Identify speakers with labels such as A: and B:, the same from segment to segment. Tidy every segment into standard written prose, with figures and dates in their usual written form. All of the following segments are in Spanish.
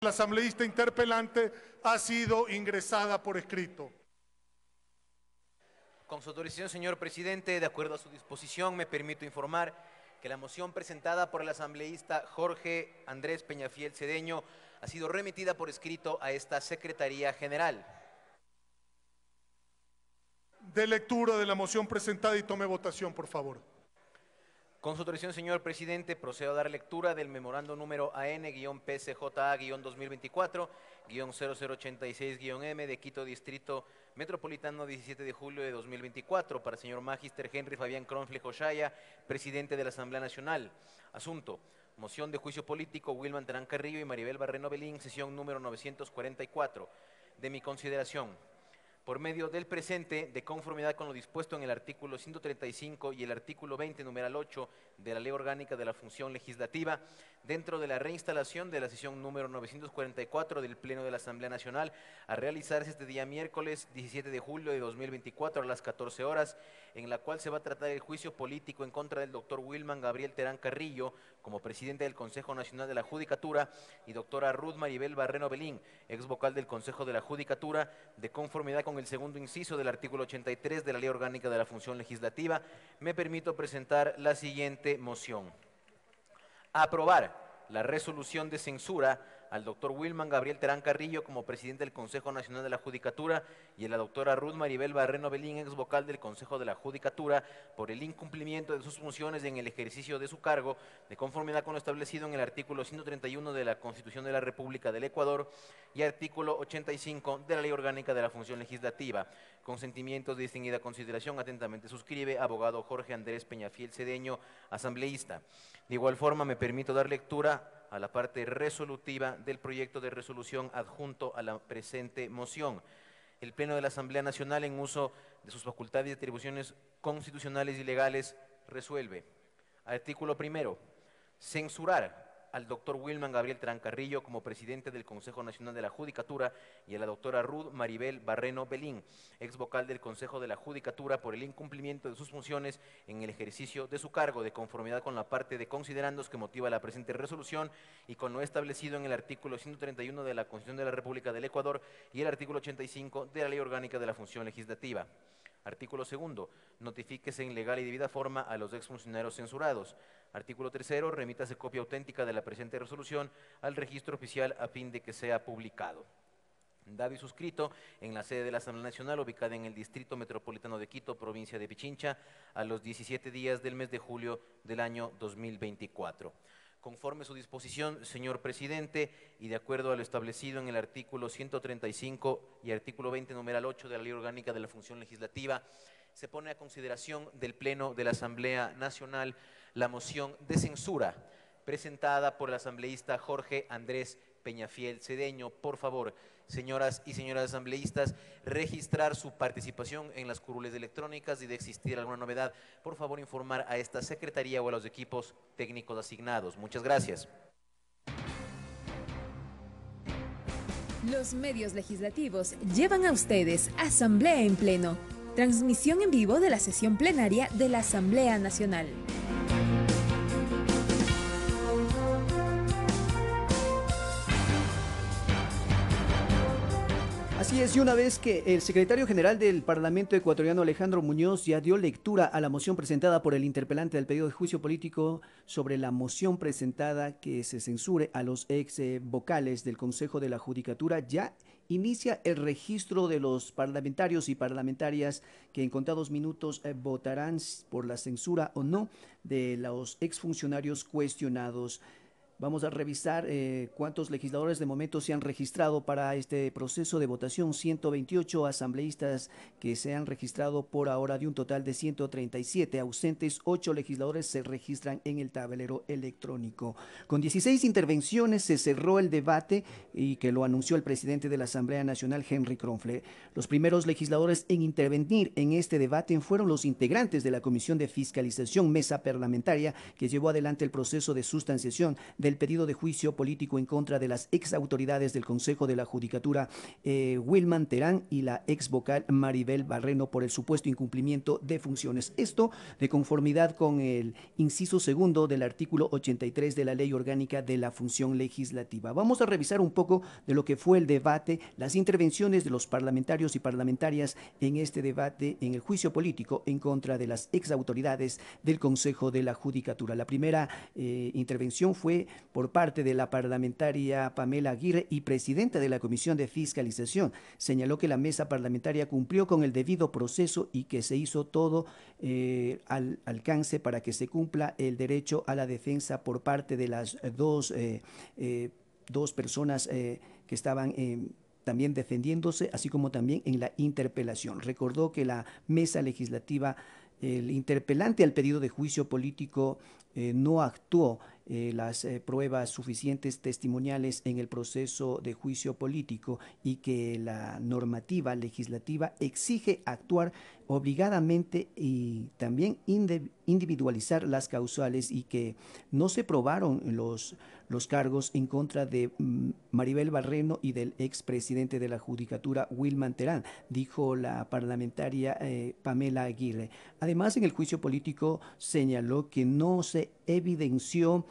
A: La asambleísta interpelante ha sido ingresada por escrito.
B: Con su autorización, señor presidente, de acuerdo a su disposición, me permito informar que la moción presentada por el asambleísta Jorge Andrés Peñafiel Cedeño ha sido remitida por escrito a esta Secretaría General.
A: De lectura de la moción presentada y tome votación, por favor.
B: Con su autorización, señor presidente, procedo a dar lectura del memorando número AN-PCJA-2024-0086-M de Quito Distrito Metropolitano 17 de julio de 2024 para el señor Magister Henry Fabián Kronfle Joshaya, presidente de la Asamblea Nacional. Asunto: moción de juicio político Wilman Terán Carrillo y Maribel Barreno Belín, sesión número 944. De mi consideración, por medio del presente, de conformidad con lo dispuesto en el artículo 135 y el artículo 20, numeral 8 de la Ley Orgánica de la Función Legislativa, dentro de la reinstalación de la sesión número 944 del Pleno de la Asamblea Nacional, a realizarse este día miércoles 17 de julio de 2024 a las 14 horas, en la cual se va a tratar el juicio político en contra del doctor Wilman Gabriel Terán Carrillo, como presidente del Consejo Nacional de la Judicatura, y doctora Ruth Maribel Barreno Belín, ex vocal del Consejo de la Judicatura, de conformidad con el segundo inciso del artículo 83 de la Ley Orgánica de la Función Legislativa, me permito presentar la siguiente moción. Aprobar la resolución de censura al doctor Wilman Gabriel Terán Carrillo como presidente del Consejo Nacional de la Judicatura y a la doctora Ruth Maribel Barreno Belín, ex vocal del Consejo de la Judicatura, por el incumplimiento de sus funciones en el ejercicio de su cargo, de conformidad con lo establecido en el artículo 131 de la Constitución de la República del Ecuador y artículo 85 de la Ley Orgánica de la Función Legislativa. Consentimientos de distinguida consideración, atentamente suscribe abogado Jorge Andrés Peñafiel Cedeño, asambleísta. De igual forma, me permito dar lectura a la parte resolutiva del proyecto de resolución adjunto a la presente moción. El Pleno de la Asamblea Nacional, en uso de sus facultades y atribuciones constitucionales y legales, resuelve. Artículo primero: censurar al doctor Wilman Gabriel Terán Carrillo como presidente del Consejo Nacional de la Judicatura y a la doctora Ruth Maribel Barreno Belín, ex vocal del Consejo de la Judicatura, por el incumplimiento de sus funciones en el ejercicio de su cargo, de conformidad con la parte de considerandos que motiva la presente resolución y con lo establecido en el artículo 131 de la Constitución de la República del Ecuador y el artículo 85 de la Ley Orgánica de la Función Legislativa. Artículo segundo: notifíquese en legal y debida forma a los exfuncionarios censurados. Artículo tercero: remítase copia auténtica de la presente resolución al registro oficial a fin de que sea publicado. Dado y suscrito en la sede de la Asamblea Nacional, ubicada en el Distrito Metropolitano de Quito, provincia de Pichincha, a los 17 días del mes de julio del año 2024. Conforme su disposición, señor presidente, y de acuerdo a lo establecido en el artículo 135 y artículo 20, numeral 8 de la Ley Orgánica de la Función Legislativa, se pone a consideración del Pleno de la Asamblea Nacional la moción de censura presentada por el asambleísta Jorge Andrés Peñafiel Cedeño. Por favor, señoras y señores asambleístas, registrar su participación en las curules electrónicas y de existir alguna novedad, por favor informar a esta secretaría o a los equipos técnicos asignados. Muchas gracias.
C: Los medios legislativos llevan a ustedes Asamblea en Pleno, transmisión en vivo de la sesión plenaria de la Asamblea Nacional.
D: Así es, y una vez que el secretario general del Parlamento ecuatoriano, Alejandro Muñoz, ya dio lectura a la moción presentada por el interpelante del pedido de juicio político sobre la moción presentada que se censure a los ex vocales del Consejo de la Judicatura, ya inicia el registro de los parlamentarios y parlamentarias que en contados minutos votarán por la censura o no de los exfuncionarios cuestionados. Vamos a revisar cuántos legisladores de momento se han registrado para este proceso de votación. 128 asambleístas que se han registrado por ahora, de un total de 137 ausentes. 8 legisladores se registran en el tablero electrónico. Con 16 intervenciones se cerró el debate y que lo anunció el presidente de la Asamblea Nacional, Henry Kronfle. Los primeros legisladores en intervenir en este debate fueron los integrantes de la Comisión de Fiscalización Mesa Parlamentaria, que llevó adelante el proceso de sustanciación del pedido de juicio político en contra de las ex autoridades del Consejo de la Judicatura, Wilman Terán, y la ex vocal Maribel Barreno, por el supuesto incumplimiento de funciones. Esto de conformidad con el inciso segundo del artículo 83 de la Ley Orgánica de la Función Legislativa. Vamos a revisar un poco de lo que fue el debate, las intervenciones de los parlamentarios y parlamentarias en este debate, en el juicio político en contra de las ex autoridades del Consejo de la Judicatura. La primera intervención fue por parte de la parlamentaria Pamela Aguirre y presidenta de la Comisión de Fiscalización. Señaló que la mesa parlamentaria cumplió con el debido proceso y que se hizo todo al alcance para que se cumpla el derecho a la defensa por parte de las dos personas que estaban también defendiéndose, así como también en la interpelación. Recordó que la mesa legislativa, el interpelante al pedido de juicio político, no actuó las pruebas suficientes testimoniales en el proceso de juicio político y que la normativa legislativa exige actuar obligadamente y también individualizar las causales, y que no se probaron los cargos en contra de Maribel Barreno y del expresidente de la Judicatura, Wilman Terán, dijo la parlamentaria Pamela Aguirre. Además, en el juicio político señaló que no se evidenció,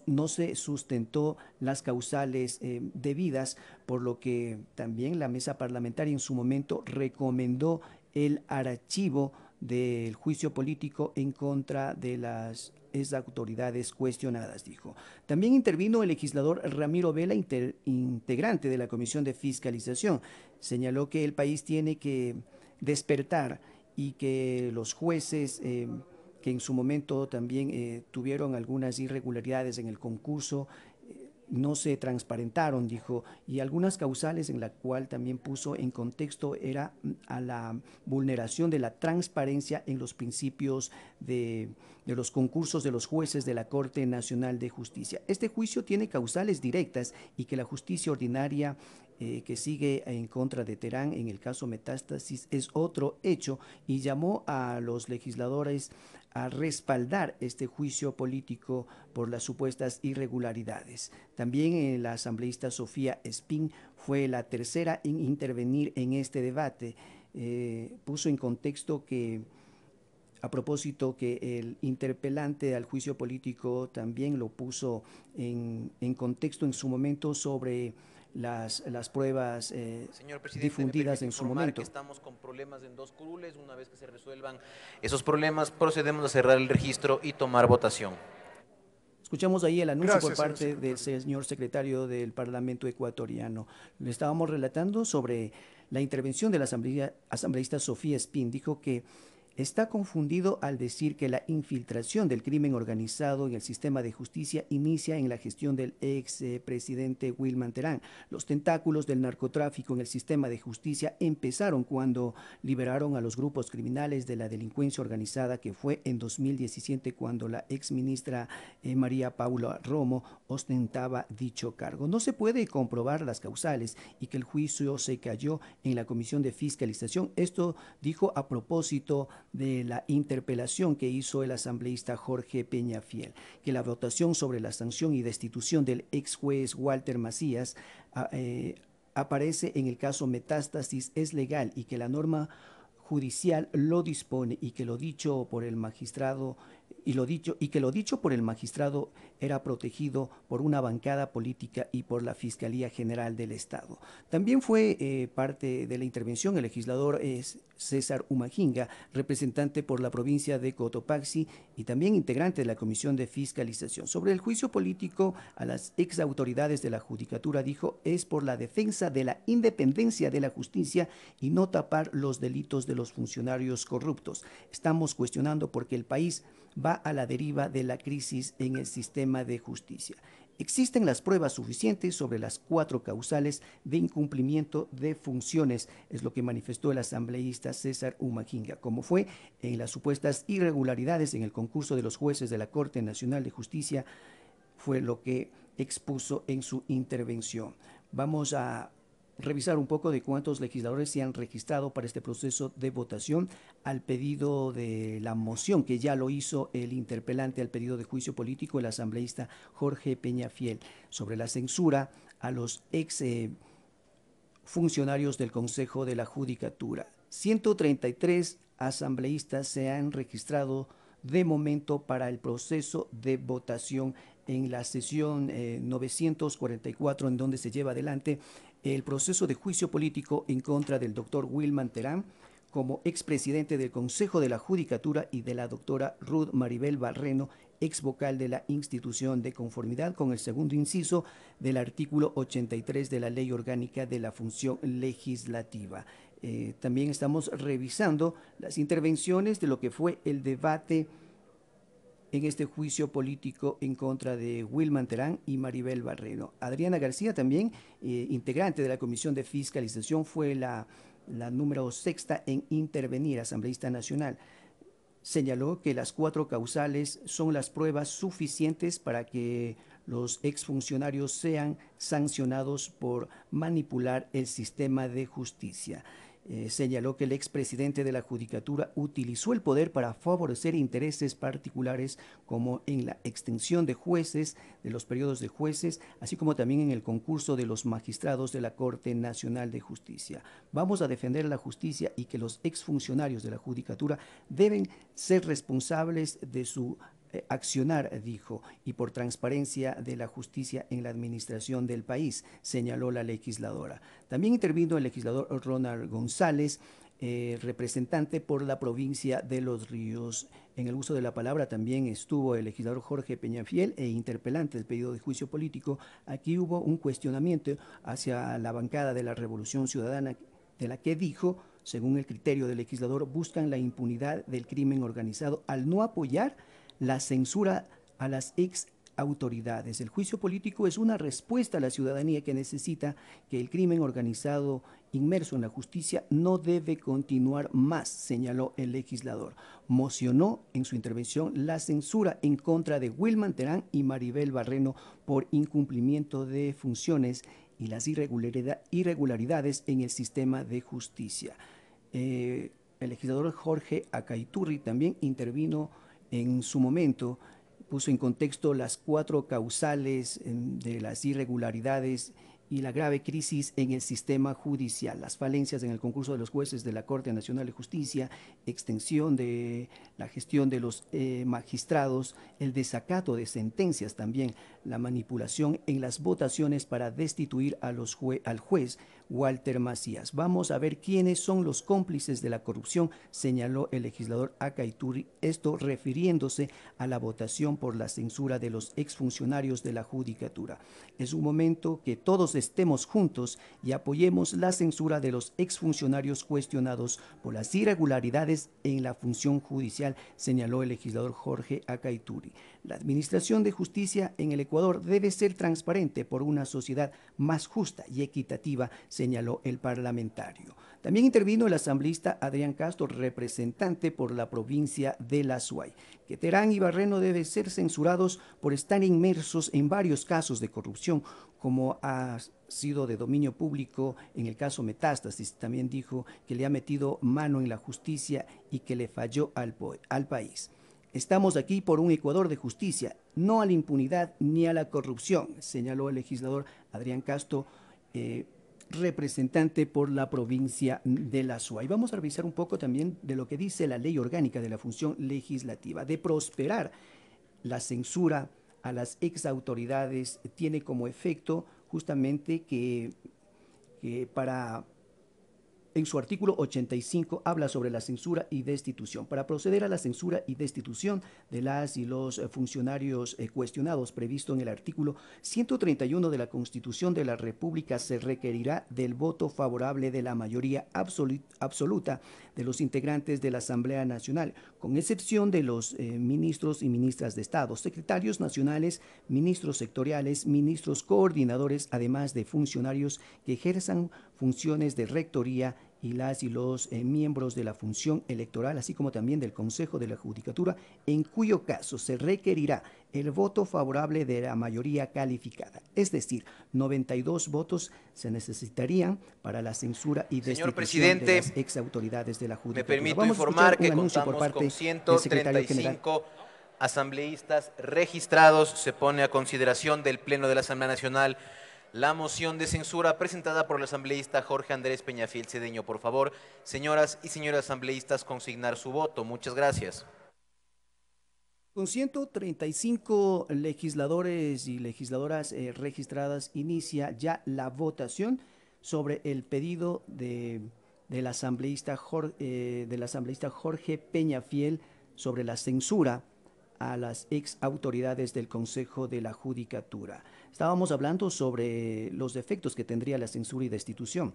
D: no se sustentó las causales debidas, por lo que también la mesa parlamentaria en su momento recomendó el archivo del juicio político en contra de las autoridades cuestionadas, dijo. También intervino el legislador Ramiro Vela, integrante de la Comisión de Fiscalización. Señaló que el país tiene que despertar y que los jueces que en su momento también tuvieron algunas irregularidades en el concurso, no se transparentaron, dijo, y algunas causales en la cual también puso en contexto era a la vulneración de la transparencia en los principios de los concursos de los jueces de la Corte Nacional de Justicia. Este juicio tiene causales directas y que la justicia ordinaria que sigue en contra de Terán en el caso Metástasis es otro hecho, y llamó a los legisladores a respaldar este juicio político por las supuestas irregularidades. También la asambleísta Sofía Espín fue la tercera en intervenir en este debate. Puso en contexto que, a propósito, que el interpelante al juicio político también lo puso en contexto en su momento sobre las pruebas
B: Señor presidente,
D: difundidas en su momento.
B: Que estamos con problemas en dos curules. Una vez que se resuelvan esos problemas, procedemos a cerrar el registro y tomar votación.
D: Escuchamos ahí el anuncio
A: Gracias,
D: por parte del señor secretario del Parlamento ecuatoriano. Le estábamos relatando sobre la intervención de la asambleísta Sofía Espín. Dijo que está confundido al decir que la infiltración del crimen organizado en el sistema de justicia inicia en la gestión del ex presidente Wilman Terán. Los tentáculos del narcotráfico en el sistema de justicia empezaron cuando liberaron a los grupos criminales de la delincuencia organizada, que fue en 2017 cuando la ex ministra María Paula Romo ostentaba dicho cargo. No se puede comprobar las causales y que el juicio se cayó en la Comisión de Fiscalización. Esto dijo a propósito de la interpelación que hizo el asambleísta Jorge Peñafiel, que la votación sobre la sanción y destitución del ex juez Walter Macías aparece en el caso Metástasis es legal y que la norma judicial lo dispone, y que lo dicho por el magistrado era protegido por una bancada política y por la Fiscalía General del Estado. También fue parte de la intervención el legislador César Humajinga, representante por la provincia de Cotopaxi y también integrante de la Comisión de Fiscalización. Sobre el juicio político a las ex autoridades de la Judicatura, dijo, es por la defensa de la independencia de la justicia y no tapar los delitos de los funcionarios corruptos. Estamos cuestionando porque el país va a la deriva de la crisis en el sistema de justicia. Existen las pruebas suficientes sobre las 4 causales de incumplimiento de funciones, es lo que manifestó el asambleísta César Humajinga, como fue en las supuestas irregularidades en el concurso de los jueces de la Corte Nacional de Justicia, fue lo que expuso en su intervención. Vamos a revisar un poco de cuántos legisladores se han registrado para este proceso de votación al pedido de la moción, que ya lo hizo el interpelante al pedido de juicio político, el asambleísta Jorge Peñafiel, sobre la censura a los ex funcionarios del Consejo de la Judicatura. 133 asambleístas se han registrado de momento para el proceso de votación en la sesión 944, en donde se lleva adelante el proceso de juicio político en contra del doctor Wilman Terán como expresidente del Consejo de la Judicatura y de la doctora Ruth Maribel Barreno, ex vocal de la institución, de conformidad con el segundo inciso del artículo 83 de la Ley Orgánica de la Función Legislativa. También estamos revisando las intervenciones de lo que fue el debate en este juicio político en contra de Wilman Terán y Maribel Barreno. Adriana García, también integrante de la Comisión de Fiscalización, fue la número 6 en intervenir, asambleísta nacional. Señaló que las 4 causales son las pruebas suficientes para que los exfuncionarios sean sancionados por manipular el sistema de justicia. Señaló que el expresidente de la Judicatura utilizó el poder para favorecer intereses particulares, como en la extensión de jueces, de los periodos de jueces, así como también en el concurso de los magistrados de la Corte Nacional de Justicia. Vamos a defender la justicia y que los exfuncionarios de la Judicatura deben ser responsables de su accionar, dijo, y por transparencia de la justicia en la administración del país, señaló la legisladora. También intervino el legislador Ronald González, representante por la provincia de Los Ríos. En el uso de la palabra también estuvo el legislador Jorge Peñafiel interpelante del pedido de juicio político. Aquí hubo un cuestionamiento hacia la bancada de la Revolución Ciudadana, de la que dijo, según el criterio del legislador, buscan la impunidad del crimen organizado al no apoyar la censura a las ex autoridades. El juicio político es una respuesta a la ciudadanía que necesita que el crimen organizado inmerso en la justicia no debe continuar más, señaló el legislador. Mocionó en su intervención la censura en contra de Wilman Terán y Maribel Barreno por incumplimiento de funciones y las irregularidades en el sistema de justicia. El legislador Jorge Acaiturri también intervino en su momento, puso en contexto las 4 causales de las irregularidades y la grave crisis en el sistema judicial, las falencias en el concurso de los jueces de la Corte Nacional de Justicia, extensión de la gestión de los magistrados, el desacato de sentencias también, la manipulación en las votaciones para destituir a al juez Walter Macías. Vamos a ver quiénes son los cómplices de la corrupción, señaló el legislador Acaiturri, esto refiriéndose a la votación por la censura de los exfuncionarios de la Judicatura. Es un momento que todos estemos juntos y apoyemos la censura de los exfuncionarios cuestionados por las irregularidades en la función judicial, señaló el legislador Jorge Acaiturri. La administración de justicia en el Ecuador debe ser transparente por una sociedad más justa y equitativa, señaló el parlamentario. También intervino el asambleísta Adrián Castro, representante por la provincia de La Suay, que Terán y Barreno deben ser censurados por estar inmersos en varios casos de corrupción, como ha sido de dominio público en el caso Metástasis. También dijo que le ha metido mano en la justicia y que le falló al país. Estamos aquí por un Ecuador de justicia, no a la impunidad ni a la corrupción, señaló el legislador Adrián Castro, representante por la provincia de La Suay. Vamos a revisar un poco también de lo que dice la Ley Orgánica de la Función Legislativa. De prosperar la censura a las exautoridades, tiene como efecto justamente que en su artículo 85 habla sobre la censura y destitución. Para proceder a la censura y destitución de las y los funcionarios cuestionados previsto en el artículo 131 de la Constitución de la República, se requerirá del voto favorable de la mayoría absoluta de los integrantes de la Asamblea Nacional, con excepción de los ministros y ministras de Estado, secretarios nacionales, ministros sectoriales, ministros coordinadores, además de funcionarios que ejerzan funciones de rectoría y los miembros de la función electoral, así como también del Consejo de la Judicatura, en cuyo caso se requerirá el voto favorable de la mayoría calificada. Es decir, 92 votos se necesitarían para la censura y destitución de las exautoridades de la Judicatura.
B: Me permito
D: Vamos
B: informar que
D: contamos
B: con 135 asambleístas registrados. Se pone a consideración del Pleno de la Asamblea Nacional la moción de censura presentada por el asambleísta Jorge Andrés Peñafiel Cedeño. Por favor, señoras y señores asambleístas, consignar su voto. Muchas gracias.
D: Con 135 legisladores y legisladoras registradas, inicia ya la votación sobre el pedido del asambleísta Jorge Peñafiel sobre la censura a las ex autoridades del Consejo de la Judicatura. Estábamos hablando sobre los efectos que tendría la censura y destitución.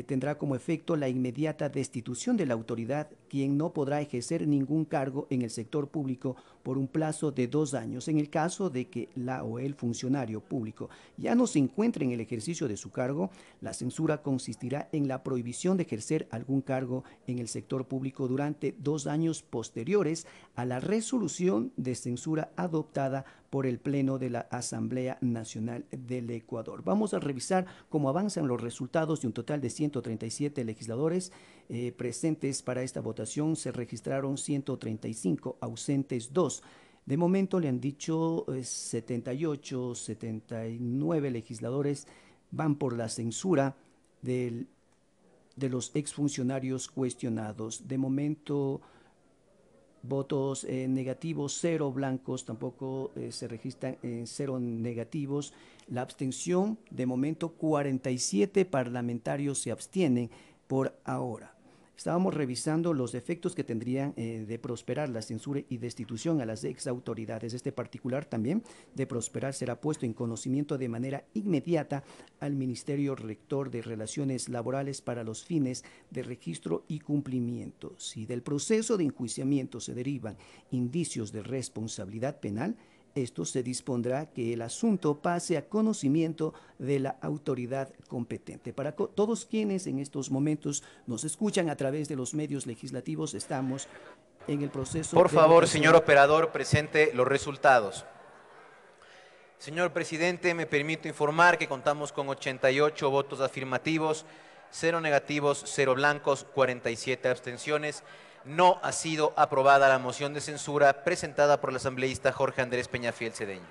D: Tendrá como efecto la inmediata destitución de la autoridad, quien no podrá ejercer ningún cargo en el sector público por un plazo de 2 años. En el caso de que la o el funcionario público ya no se encuentre en el ejercicio de su cargo, la censura consistirá en la prohibición de ejercer algún cargo en el sector público durante 2 años posteriores a la resolución de censura adoptada por el Pleno de la Asamblea Nacional del Ecuador. Vamos a revisar cómo avanzan los resultados de un total de 137 legisladores presentes para esta votación. Se registraron 135, ausentes 2. De momento le han dicho 78, 79 legisladores van por la censura de los exfuncionarios cuestionados. De momento, votos negativos, 0 blancos, tampoco se registran 0 negativos. La abstención, de momento, 47 parlamentarios se abstienen por ahora. Estábamos revisando los efectos que tendrían de prosperar la censura y destitución a las ex autoridades. Este particular también de prosperar será puesto en conocimiento de manera inmediata al Ministerio Rector de Relaciones Laborales para los fines de registro y cumplimiento. Si del proceso de enjuiciamiento se derivan indicios de responsabilidad penal, esto se dispondrá que el asunto pase a conocimiento de la autoridad competente. Para todos quienes en estos momentos nos escuchan a través de los medios legislativos, estamos en el proceso.
B: Por favor, señor operador, presente los resultados. Señor presidente, me permito informar que contamos con 88 votos afirmativos, 0 negativos, 0 blancos, 47 abstenciones. No ha sido aprobada la moción de censura presentada por el asambleísta Jorge Andrés Peñafiel Cedeño.